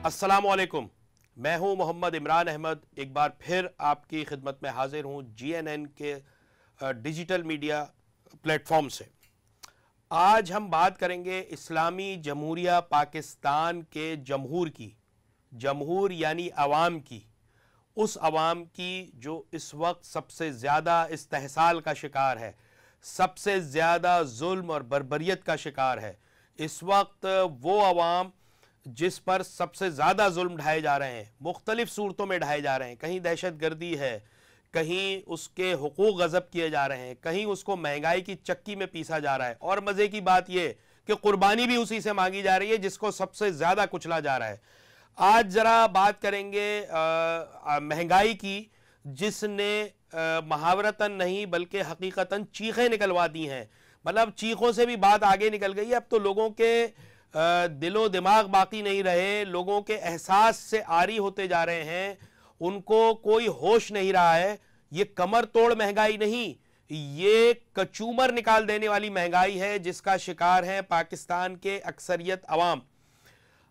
अस्सलामुअलैकुम, मैं हूं मोहम्मद इमरान अहमद। एक बार फिर आपकी खिदमत में हाजिर हूं GNN के डिजिटल मीडिया प्लेटफॉर्म से। आज हम बात करेंगे इस्लामी जमहूरिया पाकिस्तान के जमहूर की, जमहूर यानी अवाम की, उस अवाम की जो इस वक्त सबसे ज़्यादा इस्तेहसाल का शिकार है, सबसे ज़्यादा जुल्म और बर्बरियत का शिकार है। इस वक्त वो अवाम जिस पर सबसे ज़्यादा जुल्म ढाए जा रहे हैं, मुख्तलिफ़ सूरतों में ढाए जा रहे हैं। कहीं दहशत गर्दी है, कहीं उसके हुकूक गज़ब किए जा रहे हैं, कहीं उसको महंगाई की चक्की में पीसा जा रहा है। और मज़े की बात यह कि कुर्बानी भी उसी से मांगी जा रही है जिसको सबसे ज़्यादा कुचला जा रहा है। आज ज़रा बात करेंगे महंगाई की, जिसने मुहावरतन नहीं बल्कि हकीकतन चीखें निकलवा दी हैं। मतलब चीखों से भी बात आगे निकल गई है। अब तो लोगों के दिलो दिमाग बाकी नहीं रहे, लोगों के एहसास से आरी होते जा रहे हैं, उनको कोई होश नहीं रहा है। ये कमर तोड़ महंगाई नहीं, ये कचूमर निकाल देने वाली महंगाई है जिसका शिकार है पाकिस्तान के अक्सरियत अवाम।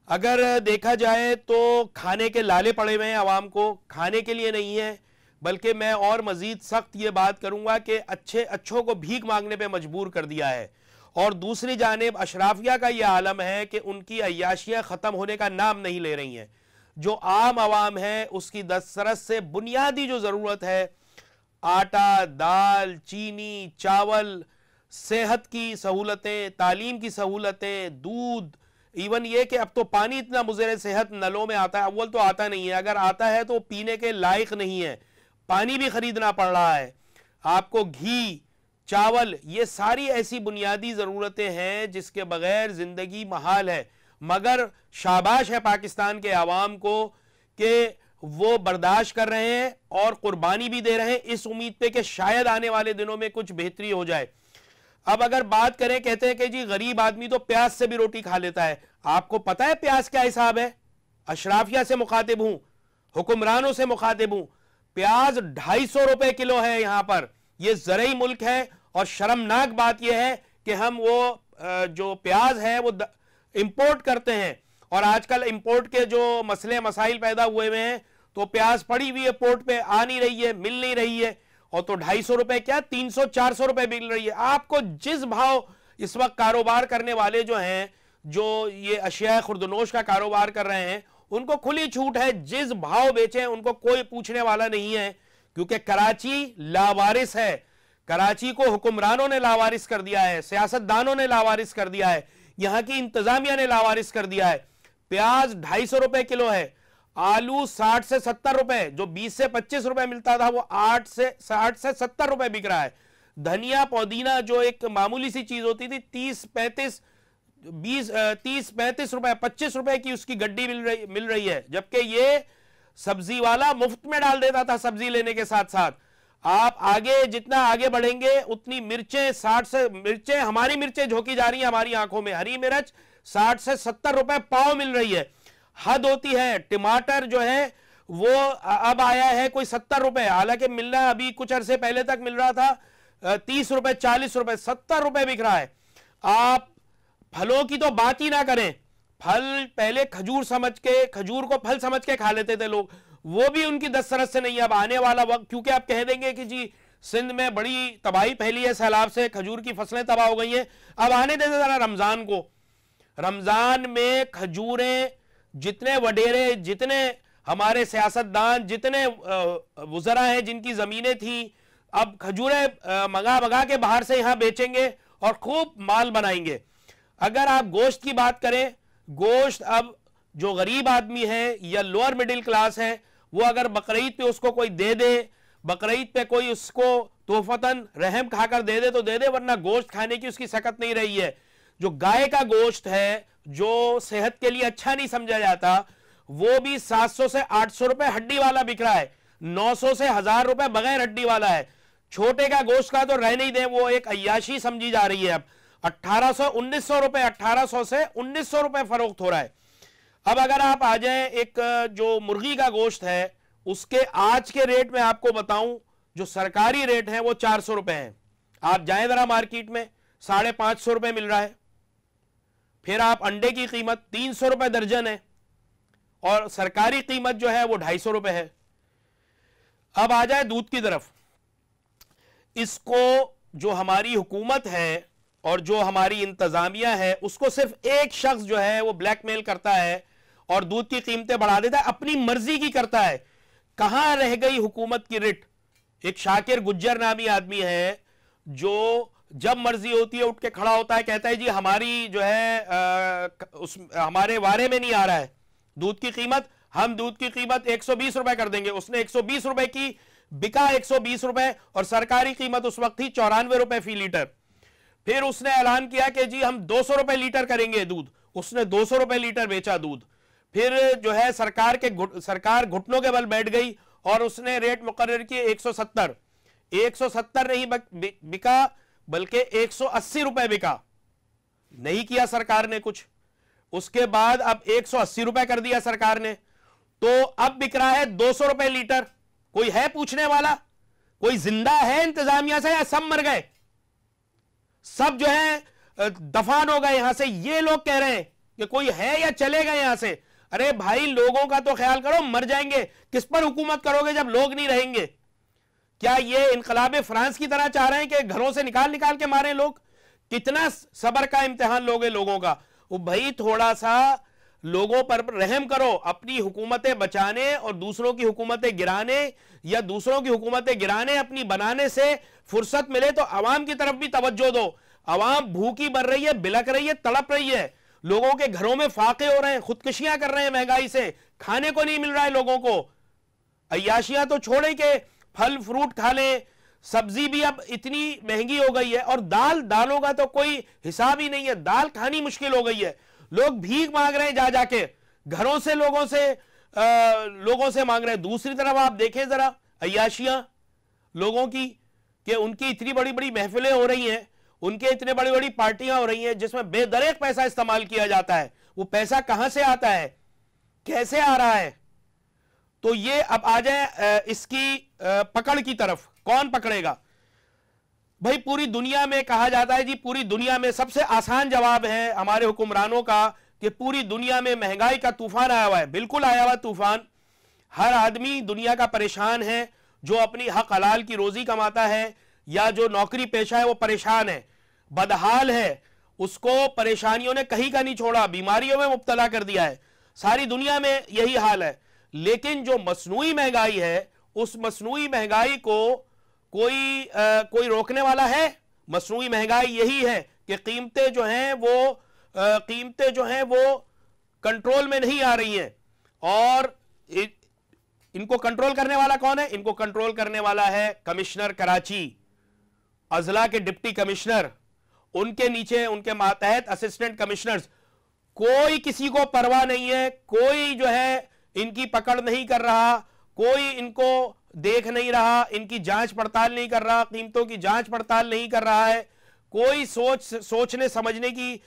अगर देखा जाए तो खाने के लाले पड़े हुए हैं, अवाम को खाने के लिए नहीं है, बल्कि मैं और मजीद सख्त ये बात करूंगा कि अच्छों को भीख मांगने पे मजबूर कर दिया है। और दूसरी जानिब अशराफिया का यह आलम है कि उनकी अय्याशियां ख़त्म होने का नाम नहीं ले रही हैं। जो आम आवाम है उसकी दस्तरस से बुनियादी जो ज़रूरत है, आटा, दाल, चीनी, चावल, सेहत की सहूलतें, तालीम की सहूलतें, दूध, इवन ये कि अब तो पानी इतना मुज़र सेहत नलों में आता है। अव्वल तो आता नहीं है, अगर आता है तो पीने के लायक नहीं है, पानी भी ख़रीदना पड़ रहा है। आपको घी, चावल, ये सारी ऐसी बुनियादी ज़रूरतें हैं जिसके बगैर ज़िंदगी महाल है। मगर शाबाश है पाकिस्तान के अवाम को कि वो बर्दाश्त कर रहे हैं और कुर्बानी भी दे रहे हैं इस उम्मीद पे कि शायद आने वाले दिनों में कुछ बेहतरी हो जाए। अब अगर बात करें, कहते हैं कि जी गरीब आदमी तो प्याज से भी रोटी खा लेता है। आपको पता है प्याज क्या हिसाब है? अशराफिया से मुखातिब हूं, हुक्मरानों से मुखातिब हूं। प्याज 250 रुपए किलो है यहां पर। यह ज़रई मुल्क है और शर्मनाक बात यह है कि हम वो जो प्याज है वो इंपोर्ट करते हैं। और आजकल इंपोर्ट के जो मसले मसाइल पैदा हुए हुए हैं, तो प्याज पड़ी हुई है पोर्ट पे, आ नहीं रही है, मिल नहीं रही है, और तो 250 रुपए क्या 300-400 रुपए मिल रही है। आपको जिस भाव इस वक्त कारोबार करने वाले जो हैं, जो ये अशिया खुर्दनोश का कारोबार कर रहे हैं, उनको खुली छूट है, जिस भाव बेचें उनको कोई पूछने वाला नहीं है। क्योंकि कराची लावारिस है, कराची को हुक्मरानों ने लावारिस कर दिया है, सियासतदानों ने लावारिस कर दिया है, यहां की इंतजामिया ने लावारिस कर दिया है। प्याज 250 रुपए किलो है, आलू 60 से 70 रुपए, जो 20 से 25 रुपए मिलता था वो 60 से 70 रुपए बिक रहा है। धनिया पुदीना जो एक मामूली सी चीज होती थी 30-35 रुपए, 25 रुपए की उसकी गड्डी मिल रही है, जबकि ये सब्जी वाला मुफ्त में डाल देता था सब्जी लेने के साथ साथ। आप आगे जितना आगे बढ़ेंगे उतनी मिर्चें हमारी मिर्चें झोंकी जा रही हैं हमारी आंखों में। हरी मिर्च 60 से 70 रुपए पाव मिल रही है, हद होती है। टमाटर जो है वो अब आया है कोई 70 रुपए, हालांकि मिलना अभी कुछ अरसे पहले तक मिल रहा था 30 रुपए, 40 रुपए, 70 रुपए बिक रहा है। आप फलों की तो बात ही ना करें। फल पहले खजूर को फल समझ के खा लेते थे लोग, वो भी उनकी दस्तरस से नहीं। अब आने वाला वक्त, क्योंकि आप कह देंगे कि जी सिंध में बड़ी तबाही फैली है सैलाब से, खजूर की फसलें तबाह हो गई हैं। अब आने देते जरा रमजान को। रमजान में खजूरें, जितने वडेरे, जितने हमारे सियासतदान, जितने वुज़रा हैं जिनकी जमीनें थी, अब खजूरें मंगा के बाहर से यहां बेचेंगे और खूब माल बनाएंगे। अगर आप गोश्त की बात करें, गोश्त अब जो गरीब आदमी है या लोअर मिडिल क्लास है, वो अगर बकरीद पे उसको कोई दे दे, बकरीद पे कोई उसको तोहफतन रहम खाकर दे दे तो दे दे, वरना गोश्त खाने की उसकी सकत नहीं रही है। जो गाय का गोश्त है, जो सेहत के लिए अच्छा नहीं समझा जाता, वो भी 700 से 800 रुपए हड्डी वाला बिक रहा है, 900 से 1000 रुपए बगैर हड्डी वाला है। छोटे का गोश्त का तो रहने ही दें, वो एक अय्याशी समझी जा रही है। अब 1800-1900 रुपए, 1800 से 1900 रुपए फरोख्त हो रहा है। अब अगर आप आ जाएं, एक जो मुर्गी का गोश्त है उसके आज के रेट में आपको बताऊं, जो सरकारी रेट है वो 400 रुपए है। आप जाएं जरा मार्केट में, 550 रुपए मिल रहा है। फिर आप अंडे की कीमत 300 रुपए दर्जन है, और सरकारी कीमत जो है वो 250 रुपए है। अब आ जाए दूध की तरफ। इसको जो हमारी हुकूमत है और जो हमारी इंतजामिया है, उसको सिर्फ एक शख्स जो है वो ब्लैकमेल करता है और दूध की कीमतें बढ़ा देता है, अपनी मर्जी की करता है। कहां रह गई हुकूमत की रिट? एक शाकिर गुज्जर नामी आदमी है जो जब मर्जी होती है उठ के खड़ा होता है, कहता है जी हमारी जो है हमारे वारे में नहीं आ रहा है दूध की कीमत, हम दूध की कीमत 120 रुपए कर देंगे। उसने 120 रुपए की, बिका 120 रुपए और सरकारी कीमत उस वक्त थी 94 रुपए फी लीटर। फिर उसने ऐलान किया कि जी हम 200 रुपए लीटर करेंगे दूध, उसने 200 रुपए लीटर बेचा दूध। फिर जो है सरकार घुटनों के बल बैठ गई और उसने रेट मुकर्रर किए 170 नहीं बिका बल्कि 180 रुपए बिका। नहीं किया सरकार ने कुछ। उसके बाद अब 180 रुपए कर दिया सरकार ने, तो अब बिक रहा है 200 रुपए लीटर। कोई है पूछने वाला? कोई जिंदा है इंतजामिया से या सब मर गए? सब जो है दफान हो गए यहां से। ये लोग कह रहे हैं कि कोई है या चले गए यहां से। अरे भाई, लोगों का तो ख्याल करो, मर जाएंगे। किस पर हुकूमत करोगे जब लोग नहीं रहेंगे? क्या ये इनकलाब फ्रांस की तरह चाह रहे हैं कि घरों से निकाल निकाल के मारे लोग? कितना सब्र का इम्तिहान लोगे लोगों का? वो भाई थोड़ा सा लोगों पर रहम करो। अपनी हुकूमतें बचाने और दूसरों की हुकूमतें गिराने या दूसरों की हुकूमतें गिराने अपनी बनाने से फुर्सत मिले तो अवाम की तरफ भी तवज्जो दो। अवाम भूखी मर रही है, बिलक रही है, तड़प रही है। लोगों के घरों में फाके हो रहे हैं, खुदकुशियां कर रहे हैं महंगाई से, खाने को नहीं मिल रहा है लोगों को। अय्याशियां तो छोड़े कि फल फ्रूट खा लें, सब्जी भी अब इतनी महंगी हो गई है और दालों का तो कोई हिसाब ही नहीं है। दाल खानी मुश्किल हो गई है। लोग भीख मांग रहे हैं जा जाके घरों से, लोगों से मांग रहे हैं। दूसरी तरफ आप देखें जरा अय्याशियां लोगों की, कि उनकी इतनी बड़ी बड़ी महफिलें हो रही हैं, उनके इतने बड़ी बड़ी पार्टियां हो रही हैं जिसमें बेदरेक पैसा इस्तेमाल किया जाता है। वो पैसा कहां से आता है, कैसे आ रहा है? तो ये अब आ जाए इसकी पकड़ की तरफ। कौन पकड़ेगा भाई? पूरी दुनिया में कहा जाता है जी, पूरी दुनिया में सबसे आसान जवाब है हमारे हुक्मरानों का कि पूरी दुनिया में महंगाई का तूफान आया हुआ है। बिल्कुल आया हुआ तूफान। हर आदमी दुनिया का परेशान है, जो अपनी हक हलाल की रोजी कमाता है या जो नौकरी पेशा है वो परेशान है, बदहाल है। उसको परेशानियों ने कहीं का नहीं छोड़ा, बीमारियों में मुब्तला कर दिया है। सारी दुनिया में यही हाल है। लेकिन जो मसनूई महंगाई है, उस मसनूई महंगाई को कोई रोकने वाला है? मसनूई महंगाई यही है कि कीमतें जो हैं वो कंट्रोल में नहीं आ रही हैं। और इनको कंट्रोल करने वाला कौन है? इनको कंट्रोल करने वाला है कमिश्नर कराची, अजला के डिप्टी कमिश्नर, उनके नीचे उनके मातहत असिस्टेंट कमिश्नर्स। कोई किसी को परवाह नहीं है, कोई जो है इनकी पकड़ नहीं कर रहा, कोई इनको देख नहीं रहा, इनकी जांच पड़ताल नहीं कर रहा, कीमतों की जांच पड़ताल नहीं कर रहा है। कोई सोचने समझने की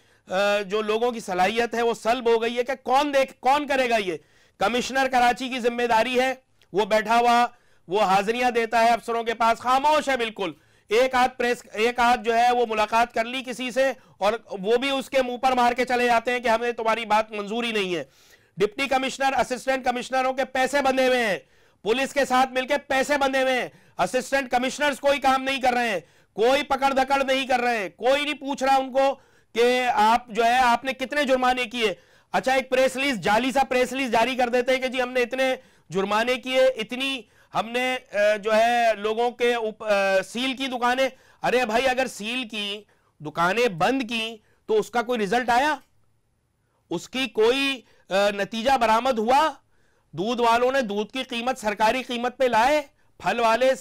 जो लोगों की सलाहियत है वो सल्ब हो गई है कि कौन करेगा? ये कमिश्नर कराची की जिम्मेदारी है। वो बैठा हुआ, वो हाजिरियां देता है अफसरों के पास, खामोश है बिल्कुल। एक आध जो है वो मुलाकात कर ली किसी से और वो भी उसके मुंह पर मार के चले जाते हैं कि हमें तुम्हारी बात मंजूर ही नहीं है। डिप्टी कमिश्नर, असिस्टेंट कमिश्नरों के पैसे बंधे हुए हैं, पुलिस के साथ मिलकर पैसे बंधे हुए हैं। असिस्टेंट कमिश्नर्स कोई काम नहीं कर रहे हैं, कोई पकड़ धकड़ नहीं कर रहे हैं, कोई नहीं पूछ रहा उनको कि आप जो है आपने कितने जुर्माने किए। अच्छा, एक प्रेस रिलीज, जाली सा प्रेस रिलीज जारी कर देते हैं कि जी हमने इतने जुर्माने किए, इतनी हमने जो है लोगों के सील की दुकानें। अरे भाई, अगर सील की दुकानें बंद की तो उसका कोई रिजल्ट आया? उसकी कोई नतीजा बरामद हुआ? दूध वालों ने दूध की कीमत सरकारी कीमत पे लाए, फल वाले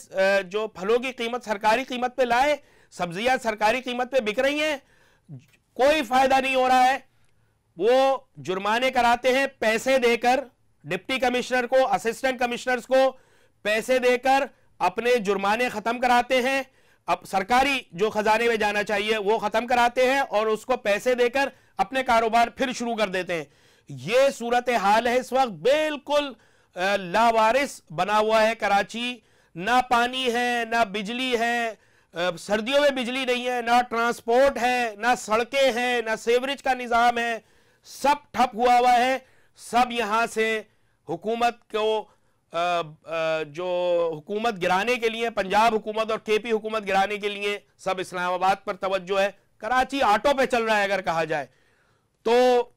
जो फलों की कीमत सरकारी कीमत पे लाए, सब्जियां सरकारी कीमत पे बिक रही हैं, कोई फायदा नहीं हो रहा है। वो जुर्माने कराते हैं पैसे देकर, डिप्टी कमिश्नर को, असिस्टेंट कमिश्नर्स को पैसे देकर अपने जुर्माने खत्म कराते हैं। अब सरकारी जो खजाने में जाना चाहिए वो खत्म कराते हैं और उसको पैसे देकर अपने कारोबार फिर शुरू कर देते हैं। ये सूरत हाल है इस वक्त। बिल्कुल लावारिस बना हुआ है कराची। ना पानी है, ना बिजली है, सर्दियों में बिजली नहीं है, ना ट्रांसपोर्ट है, ना सड़कें हैं, ना सेवरेज का निजाम है, सब ठप हुआ है। सब यहां से हुकूमत को जो हुकूमत गिराने के लिए, पंजाब हुकूमत और केपी हुकूमत गिराने के लिए सब इस्लामाबाद पर तवज्जो है। कराची ऑटो पे चल रहा है अगर कहा जाए तो।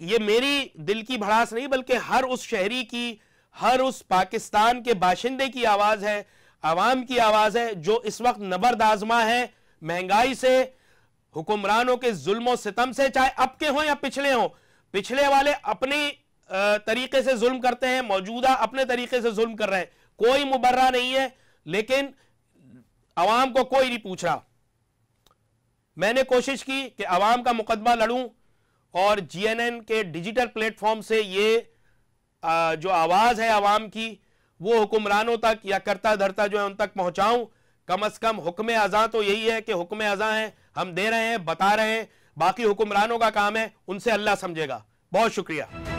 ये मेरी दिल की भड़ास नहीं, बल्कि हर उस शहरी की, हर उस पाकिस्तान के बाशिंदे की आवाज है, आवाम की आवाज है जो इस वक्त नबर्द आजमा है महंगाई से, हुक्मरानों के जुल्म सितम से, चाहे अब के हों या पिछले हों। पिछले वाले अपनी तरीके से जुल्म करते हैं, मौजूदा अपने तरीके से जुल्म कर रहे हैं, कोई मुबर्रा नहीं है, लेकिन अवाम को कोई नहीं पूछ रहा। मैंने कोशिश की कि अवाम का मुकदमा लड़ूं और जीएनएन के डिजिटल प्लेटफॉर्म से ये जो आवाज है अवाम की वो हुक्मरानों तक या करता धरता जो है उन तक पहुंचाऊं। कम अज कम हुक्म अज़ा तो यही है कि हुक्म अज़ा है, हम दे रहे हैं, बता रहे हैं, बाकी हुक्मरानों का काम है, उनसे अल्लाह समझेगा। बहुत शुक्रिया।